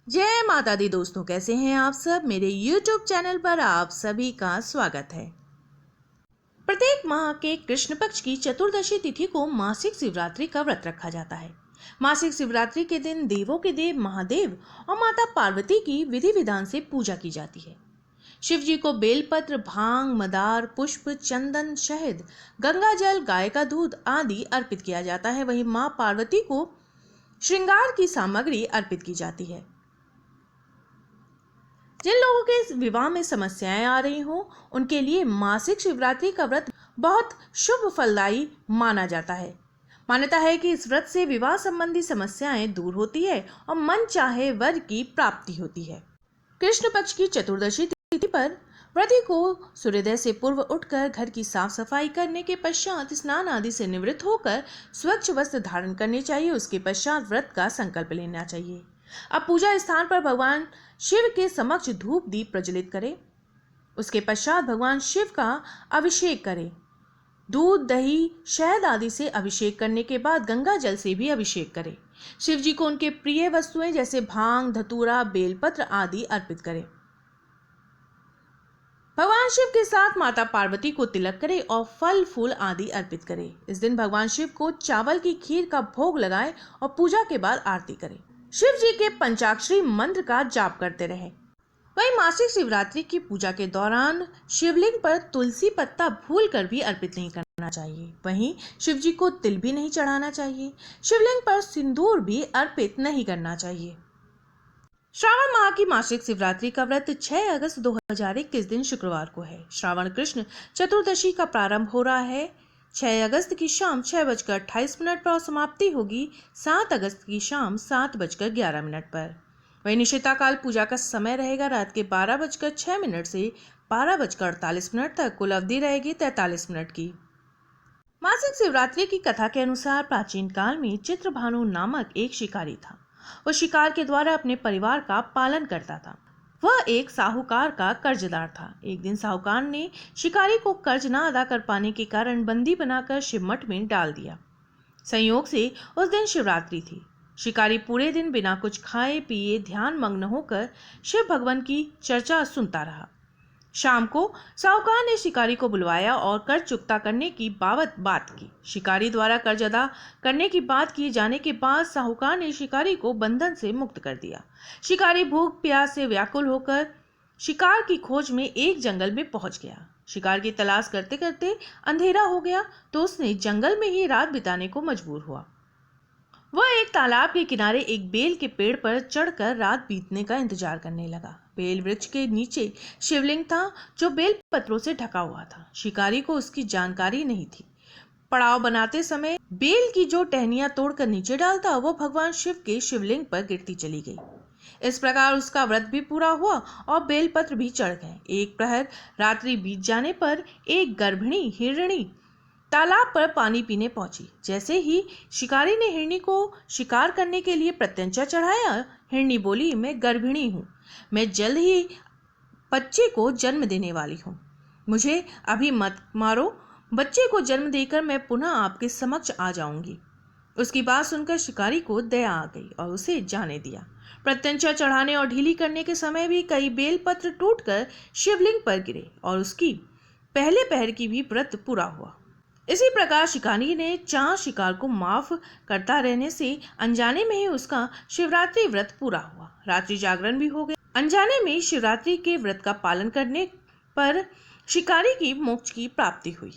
जय माता दी दोस्तों, कैसे हैं आप सब। मेरे YouTube चैनल पर आप सभी का स्वागत है। प्रत्येक माह के कृष्ण पक्ष की चतुर्दशी तिथि को मासिक शिवरात्रि का व्रत रखा जाता है। मासिक शिवरात्रि के दिन देवों के देव महादेव और माता पार्वती की विधि विधान से पूजा की जाती है। शिव जी को बेलपत्र, भांग, मदार, पुष्प, चंदन, शहद, गंगा जल, गाय का दूध आदि अर्पित किया जाता है। वहीं मां पार्वती को श्रृंगार की सामग्री अर्पित की जाती है। जिन लोगों के विवाह में समस्याएं आ रही हो, उनके लिए मासिक शिवरात्रि का व्रत बहुत शुभ फलदायी माना जाता है। मान्यता है कि इस व्रत से विवाह संबंधी समस्याएं दूर होती है और मन चाहे वर की प्राप्ति होती है। कृष्ण पक्ष की चतुर्दशी तिथि पर व्रती को सूर्योदय से पूर्व उठकर घर की साफ सफाई करने के पश्चात स्नान आदि से निवृत्त होकर स्वच्छ वस्त्र धारण करने चाहिए। उसके पश्चात व्रत का संकल्प लेना चाहिए। अब पूजा स्थान पर भगवान शिव के समक्ष धूप दीप प्रज्वलित करें। उसके पश्चात भगवान शिव का अभिषेक करें। दूध, दही, शहद आदि से अभिषेक करने के बाद गंगा जल से भी अभिषेक करें। शिव जी को उनके प्रिय वस्तुएं जैसे भांग, धतूरा, बेलपत्र आदि अर्पित करें। भगवान शिव के साथ माता पार्वती को तिलक करें और फल फूल आदि अर्पित करें। इस दिन भगवान शिव को चावल की खीर का भोग लगाएं और पूजा के बाद आरती करें। शिव जी के पंचाक्षरी मंत्र का जाप करते रहें। वहीं मासिक शिवरात्रि की पूजा के दौरान शिवलिंग पर तुलसी पत्ता भूलकर भी अर्पित नहीं करना चाहिए। वहीं शिव जी को तिल भी नहीं चढ़ाना चाहिए। शिवलिंग पर सिंदूर भी अर्पित नहीं करना चाहिए। श्रावण माह की मासिक शिवरात्रि का व्रत 6 अगस्त 2021 दिन शुक्रवार को है। श्रावण कृष्ण चतुर्दशी का प्रारंभ हो रहा है 6 अगस्त की शाम 6:28 पर और समाप्ति होगी 7 अगस्त की शाम 7:11 पर। वही निशिता काल पूजा का समय रहेगा रात के 12:06 से 12:48 तक। कुल अवधि रहेगी 43 मिनट की। मासिक शिवरात्रि की कथा के अनुसार प्राचीन काल में चित्रभानु नामक एक शिकारी था। वह शिकार के द्वारा अपने परिवार का पालन करता था। वह एक साहूकार का कर्जदार था। एक दिन साहूकार ने शिकारी को कर्ज न अदा कर पाने के कारण बंदी बनाकर शिवमठ में डाल दिया। संयोग से उस दिन शिवरात्रि थी। शिकारी पूरे दिन बिना कुछ खाए पिए ध्यान मग्न होकर शिव भगवान की चर्चा सुनता रहा। शाम को साहूकार ने शिकारी को बुलवाया और कर्ज चुकता करने की बाबत बात की। शिकारी द्वारा कर्ज अदा करने की बात किए जाने के बाद साहूकार ने शिकारी को बंधन से मुक्त कर दिया। शिकारी भूख प्यास से व्याकुल होकर शिकार की खोज में एक जंगल में पहुंच गया। शिकार की तलाश करते करते अंधेरा हो गया तो उसने जंगल में ही रात बिताने को मजबूर हुआ। वह एक तालाब के किनारे एक बेल के पेड़ पर चढ़कर रात बीतने का इंतजार करने लगा। बेल वृक्ष के नीचे शिवलिंग था जो बेल पत्रों से ढका हुआ था। शिकारी को उसकी जानकारी नहीं थी। पड़ाव बनाते समय बेल की जो टहनियां तोड़कर नीचे डालता वो भगवान शिव के शिवलिंग पर गिरती चली गई। इस प्रकार उसका व्रत भी पूरा हुआ और बेलपत्र भी चढ़ गए। एक प्रहर रात्रि बीत जाने पर एक गर्भिणी हिरणी तालाब पर पानी पीने पहुंची। जैसे ही शिकारी ने हिरणी को शिकार करने के लिए प्रत्यंचा चढ़ाया, हिरणी बोली, मैं गर्भिणी हूँ। मैं जल्द ही बच्चे को जन्म देने वाली हूँ। मुझे अभी मत मारो। बच्चे को जन्म देकर मैं पुनः आपके समक्ष आ जाऊंगी। उसकी बात सुनकर शिकारी को दया आ गई और उसे जाने दिया। प्रत्यंचा चढ़ाने और ढीली करने के समय भी कई बेलपत्र टूटकर शिवलिंग पर गिरे और उसकी पहले पहर की भी व्रत पूरा हुआ। इसी प्रकार शिकारी ने 4 शिकार को माफ करता रहने से अनजाने में ही उसका शिवरात्रि व्रत पूरा हुआ। रात्रि जागरण भी हो गया। अनजाने में शिवरात्रि के व्रत का पालन करने पर शिकारी की मोक्ष की प्राप्ति हुई।